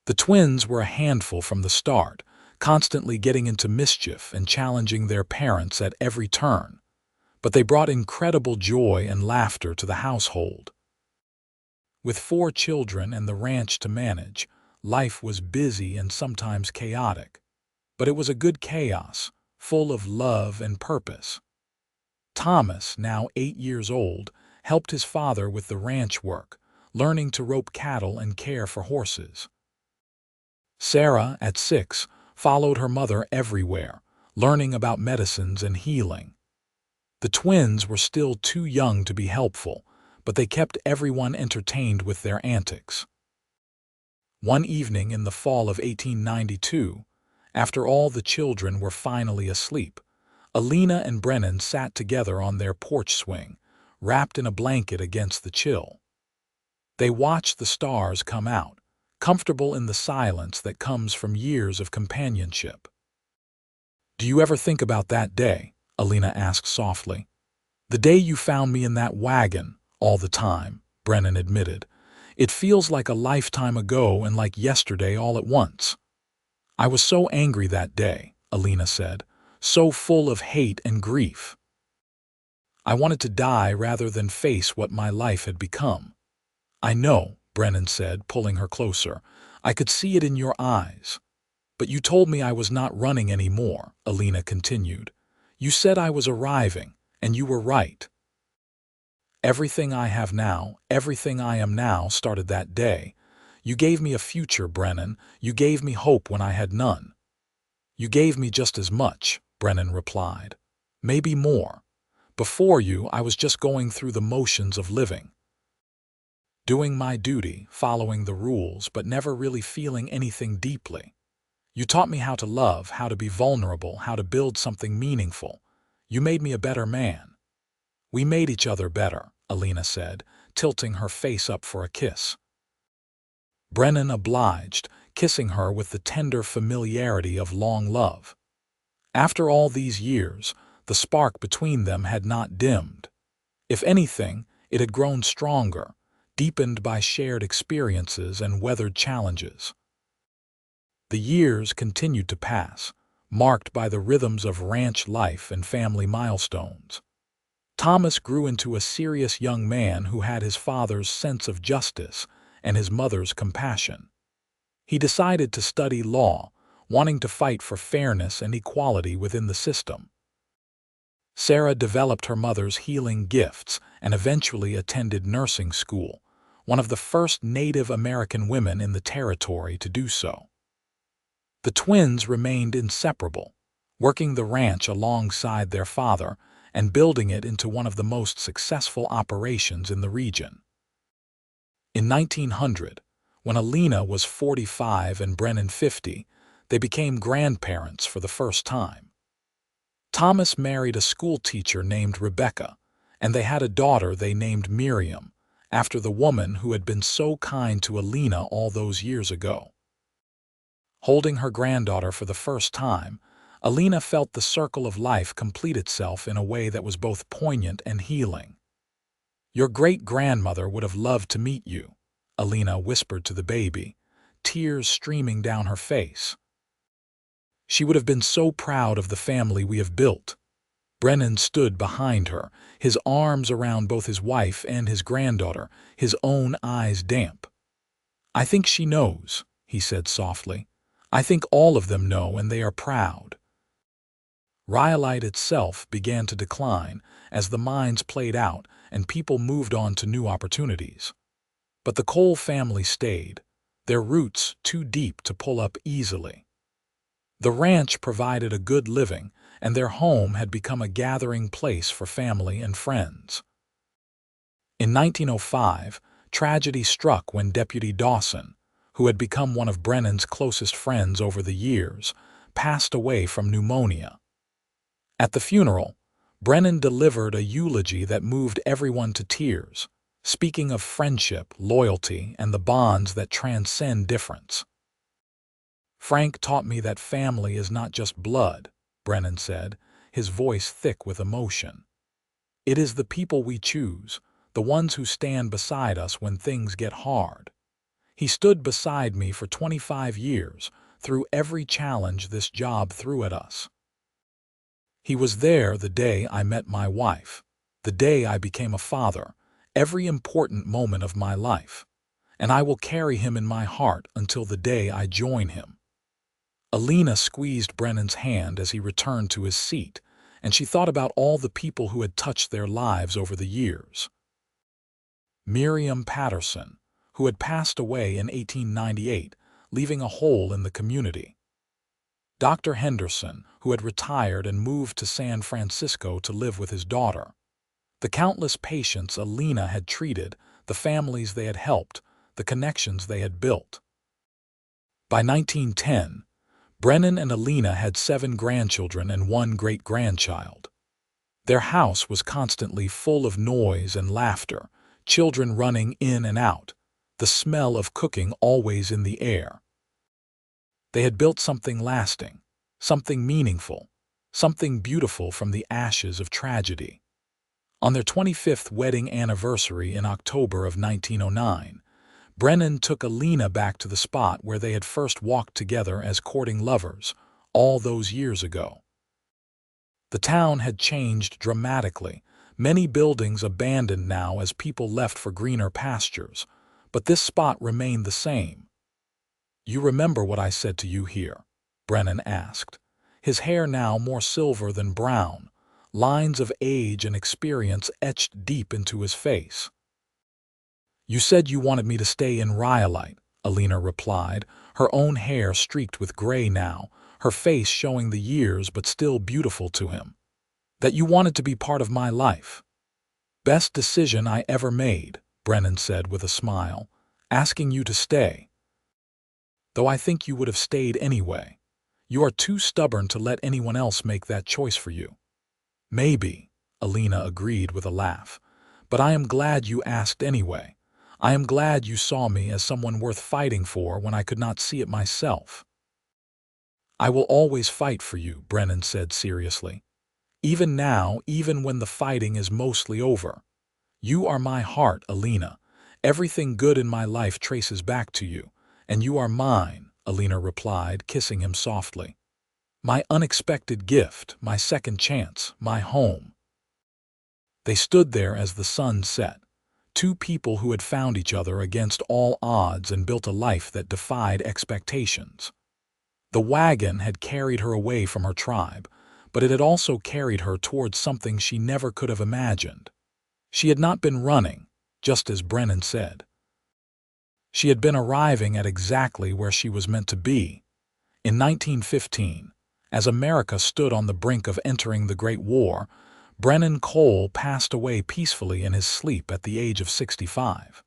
The twins were a handful from the start, constantly getting into mischief and challenging their parents at every turn, but they brought incredible joy and laughter to the household. With 4 children and the ranch to manage, life was busy and sometimes chaotic, but it was a good chaos, full of love and purpose. Thomas, now 8 years old, helped his father with the ranch work, learning to rope cattle and care for horses. Sarah, at 6, followed her mother everywhere, learning about medicines and healing. The twins were still too young to be helpful, but they kept everyone entertained with their antics. One evening in the fall of 1892, after all the children were finally asleep, Alena and Brennan sat together on their porch swing, wrapped in a blanket against the chill. They watched the stars come out, comfortable in the silence that comes from years of companionship. "Do you ever think about that day?" Alena asked softly. "The day you found me in that wagon, all the time," Brennan admitted. "It feels like a lifetime ago and like yesterday all at once." "I was so angry that day," Alena said, "so full of hate and grief. I wanted to die rather than face what my life had become." "I know," Brennan said, pulling her closer. "I could see it in your eyes." "But you told me I was not running anymore," Alena continued. "You said I was arriving, and you were right. Everything I have now, everything I am now, started that day. You gave me a future, Brennan. You gave me hope when I had none." "You gave me just as much," Brennan replied. "Maybe more. Before you, I was just going through the motions of living. Doing my duty, following the rules, but never really feeling anything deeply. You taught me how to love, how to be vulnerable, how to build something meaningful. You made me a better man." "We made each other better," Alena said, tilting her face up for a kiss. Brennan obliged, kissing her with the tender familiarity of long love. After all these years, the spark between them had not dimmed. If anything, it had grown stronger, deepened by shared experiences and weathered challenges. The years continued to pass, marked by the rhythms of ranch life and family milestones. Thomas grew into a serious young man who had his father's sense of justice and his mother's compassion. He decided to study law, wanting to fight for fairness and equality within the system. Sarah developed her mother's healing gifts and eventually attended nursing school, one of the first Native American women in the territory to do so. The twins remained inseparable, working the ranch alongside their father and building it into one of the most successful operations in the region. In 1900, when Alena was 45 and Brennan 50, they became grandparents for the first time. Thomas married a school teacher named Rebecca, and they had a daughter they named Miriam, after the woman who had been so kind to Alena all those years ago. Holding her granddaughter for the first time, Alena felt the circle of life complete itself in a way that was both poignant and healing. "Your great-grandmother would have loved to meet you," Alena whispered to the baby, tears streaming down her face. "She would have been so proud of the family we have built." Brennan stood behind her, his arms around both his wife and his granddaughter, his own eyes damp. "I think she knows," he said softly. "I think all of them know, and they are proud." Rhyolite itself began to decline as the mines played out and people moved on to new opportunities. But the Cole family stayed, their roots too deep to pull up easily. The ranch provided a good living, and their home had become a gathering place for family and friends. In 1905, tragedy struck when Deputy Dawson, who had become one of Brennan's closest friends over the years, passed away from pneumonia. At the funeral, Brennan delivered a eulogy that moved everyone to tears, speaking of friendship, loyalty, and the bonds that transcend difference. "Frank taught me that family is not just blood," Brennan said, his voice thick with emotion. "It is the people we choose, the ones who stand beside us when things get hard. He stood beside me for 25 years, through every challenge this job threw at us. He was there the day I met my wife, the day I became a father, every important moment of my life, and I will carry him in my heart until the day I join him." Alena squeezed Brennan's hand as he returned to his seat, and she thought about all the people who had touched their lives over the years. Miriam Patterson, who had passed away in 1898, leaving a hole in the community. Dr. Henderson, who had retired and moved to San Francisco to live with his daughter. The countless patients Alena had treated, the families they had helped, the connections they had built. By 1910, Brennan and Alena had 7 grandchildren and 1 great-grandchild. Their house was constantly full of noise and laughter, children running in and out, the smell of cooking always in the air. They had built something lasting, something meaningful, something beautiful from the ashes of tragedy. On their 25th wedding anniversary in October of 1909, Brennan took Alena back to the spot where they had first walked together as courting lovers, all those years ago. The town had changed dramatically, many buildings abandoned now as people left for greener pastures, but this spot remained the same. "You remember what I said to you here?" Brennan asked, his hair now more silver than brown, lines of age and experience etched deep into his face. "You said you wanted me to stay in Rhyolite," Alena replied, her own hair streaked with gray now, her face showing the years but still beautiful to him. "That you wanted to be part of my life." "Best decision I ever made," Brennan said with a smile, "asking you to stay. Though I think you would have stayed anyway. You are too stubborn to let anyone else make that choice for you." "Maybe," Alena agreed with a laugh, "but I am glad you asked anyway. I am glad you saw me as someone worth fighting for when I could not see it myself." "I will always fight for you," Brennan said seriously. "Even now, even when the fighting is mostly over. You are my heart, Alena. Everything good in my life traces back to you, and you are mine," Alena replied, kissing him softly. "My unexpected gift, my second chance, my home." They stood there as the sun set, 2 people who had found each other against all odds and built a life that defied expectations. The wagon had carried her away from her tribe, but it had also carried her towards something she never could have imagined. She had not been running, just as Brennan said. She had been arriving at exactly where she was meant to be. In 1915, as America stood on the brink of entering the Great War, Brennan Cole passed away peacefully in his sleep at the age of 65.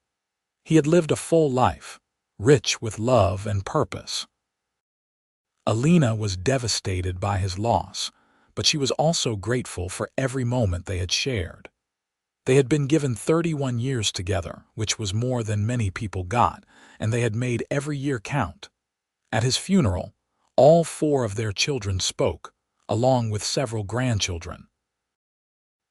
He had lived a full life, rich with love and purpose. Alena was devastated by his loss, but she was also grateful for every moment they had shared. They had been given 31 years together, which was more than many people got, and they had made every year count. At his funeral, all 4 of their children spoke, along with several grandchildren.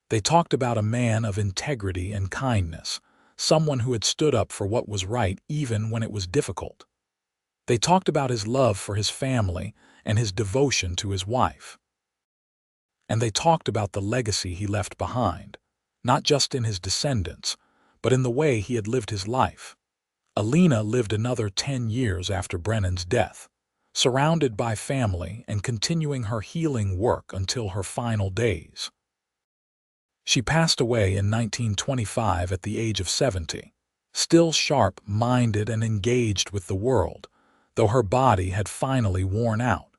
They talked about a man of integrity and kindness, someone who had stood up for what was right even when it was difficult. They talked about his love for his family and his devotion to his wife. And they talked about the legacy he left behind, not just in his descendants, but in the way he had lived his life. Alena lived another 10 years after Brennan's death, surrounded by family and continuing her healing work until her final days. She passed away in 1925 at the age of 70, still sharp-minded and engaged with the world, though her body had finally worn out.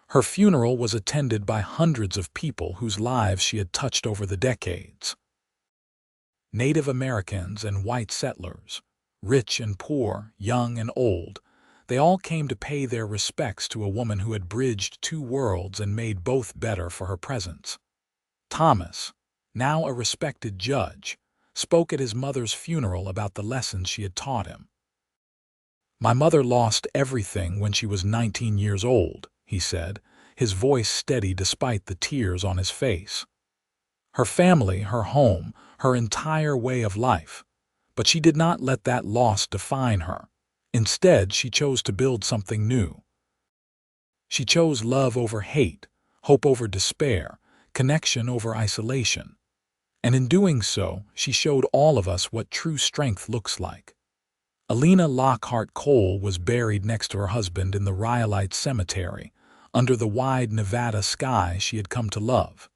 Her funeral was attended by hundreds of people whose lives she had touched over the decades. Native Americans and white settlers, rich and poor, young and old, they all came to pay their respects to a woman who had bridged 2 worlds and made both better for her presence. Thomas, now a respected judge, spoke at his mother's funeral about the lessons she had taught him. "My mother lost everything when she was 19 years old," he said, his voice steady despite the tears on his face. "Her family, her home, her entire way of life. But she did not let that loss define her. Instead, she chose to build something new. She chose love over hate, hope over despair, connection over isolation. And in doing so, she showed all of us what true strength looks like." Alena Lockhart Cole was buried next to her husband in the Rhyolite Cemetery, under the wide Nevada sky she had come to love.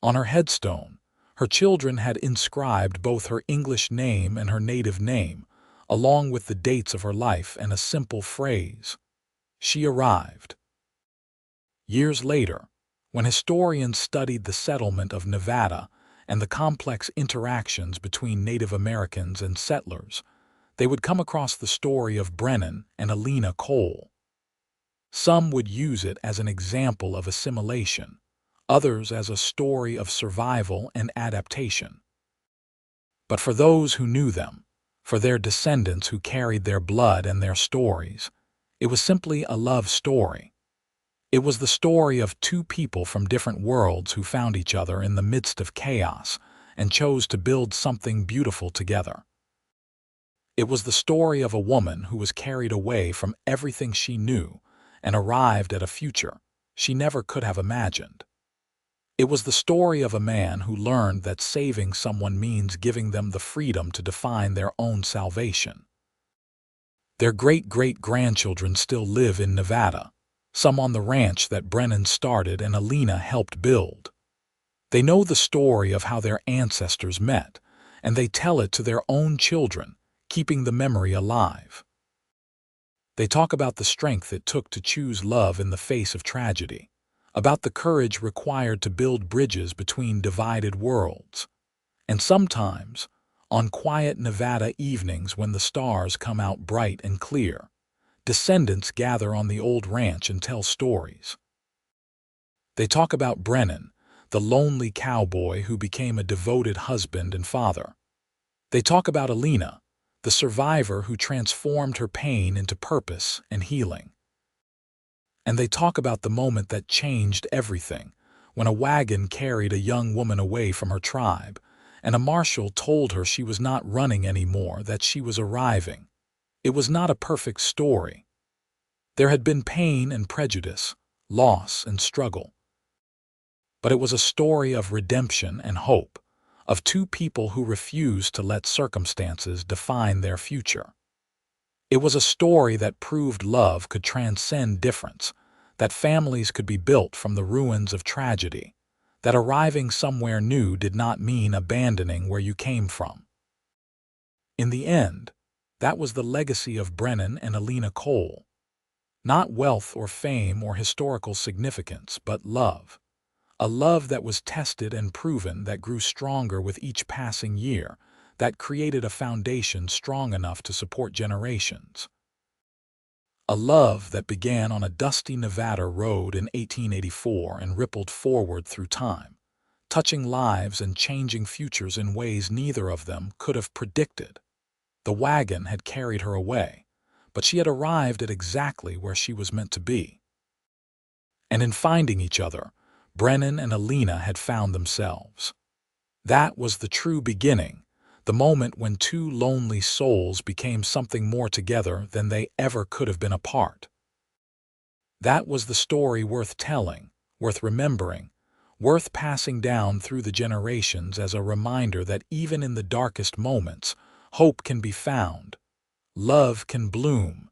On her headstone, her children had inscribed both her English name and her native name, along with the dates of her life and a simple phrase: "She arrived." Years later, when historians studied the settlement of Nevada and the complex interactions between Native Americans and settlers, they would come across the story of Brennan and Alena Cole. Some would use it as an example of assimilation, others as a story of survival and adaptation. But for those who knew them, for their descendants who carried their blood and their stories, it was simply a love story. It was the story of two people from different worlds who found each other in the midst of chaos and chose to build something beautiful together. It was the story of a woman who was carried away from everything she knew and arrived at a future she never could have imagined. It was the story of a man who learned that saving someone means giving them the freedom to define their own salvation. Their great-great-grandchildren still live in Nevada, some on the ranch that Brennan started and Alena helped build. They know the story of how their ancestors met, and they tell it to their own children, keeping the memory alive. They talk about the strength it took to choose love in the face of tragedy, about the courage required to build bridges between divided worlds. And sometimes, on quiet Nevada evenings when the stars come out bright and clear, descendants gather on the old ranch and tell stories. They talk about Brennan, the lonely cowboy who became a devoted husband and father. They talk about Alena, the survivor who transformed her pain into purpose and healing. And they talk about the moment that changed everything, when a wagon carried a young woman away from her tribe, and a marshal told her she was not running anymore, that she was arriving. It was not a perfect story. There had been pain and prejudice, loss and struggle. But it was a story of redemption and hope, of two people who refused to let circumstances define their future. It was a story that proved love could transcend difference, that families could be built from the ruins of tragedy, that arriving somewhere new did not mean abandoning where you came from. In the end, that was the legacy of Brennan and Alena Cole. Not wealth or fame or historical significance, but love. A love that was tested and proven, that grew stronger with each passing year, that created a foundation strong enough to support generations. A love that began on a dusty Nevada road in 1884 and rippled forward through time, touching lives and changing futures in ways neither of them could have predicted. The wagon had carried her away, but she had arrived at exactly where she was meant to be. And in finding each other, Brennan and Alena had found themselves. That was the true beginning, the moment when two lonely souls became something more together than they ever could have been apart. That was the story worth telling, worth remembering, worth passing down through the generations as a reminder that even in the darkest moments, hope can be found, love can bloom,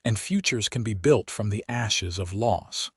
and futures can be built from the ashes of loss.